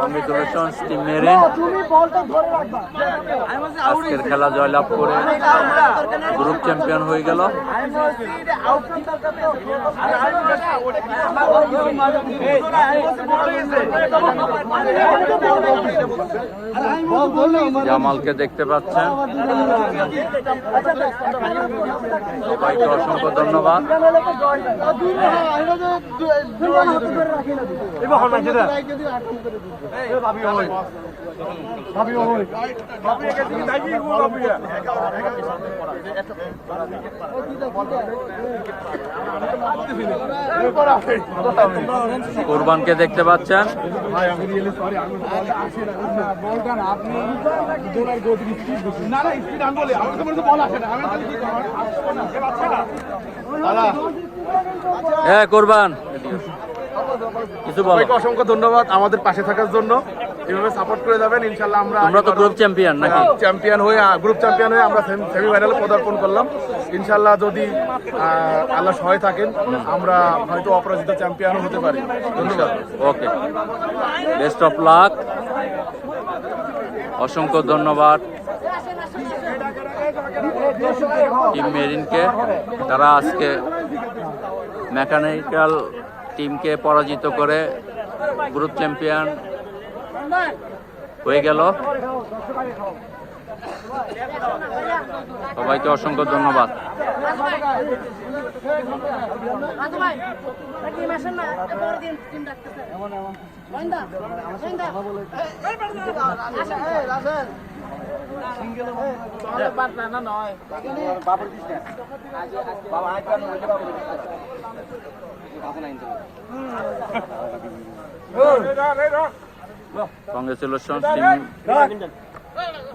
Congratulations team marine, আজকের খেলা জয়লাভ করে গ্রুপ চ্যাম্পিয়ন হয়ে গেল। জামালকে দেখতে পাচ্ছেন, সবাইকে অসংখ্য ধন্যবাদ। কোরবানকে দেখতে পাচ্ছেন, হ্যাঁ কোরবান কিছু বলো। অসংখ্য ধন্যবাদ আমাদের পাশে থাকার জন্য, এভাবে সাপোর্ট করে যাবেন ইনশাল্লাহ। আমরা তো গ্রুপ চ্যাম্পিয়ন নাকি? চ্যাম্পিয়ন হয়ে গ্রুপ চ্যাম্পিয়ন হয়ে আমরা সেমিফাইনালে পদার্পণ করলাম। ইনশাল্লাহ যদি আল্লাহ সহায় থাকেন আমরা হয়তো অপরাজিত চ্যাম্পিয়নও হতে পারি। ধন্যবাদ। ওকে, বেস্ট অফ লাক। অসংখ্য ধন্যবাদ টিম মেরিনকে, তারা আজকে মেকানিক্যাল টিমকে পরাজিত করে গ্রুপ চ্যাম্পিয়ন হয়ে গেল। সবাইকে অসংখ্য ধন্যবাদ। Congratulation team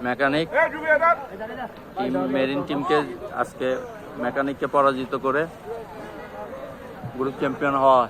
mechanic, team marine টিমকে আজকে মেকানিককে পরাজিত করে গ্রুপ চ্যাম্পিয়ন হওয়া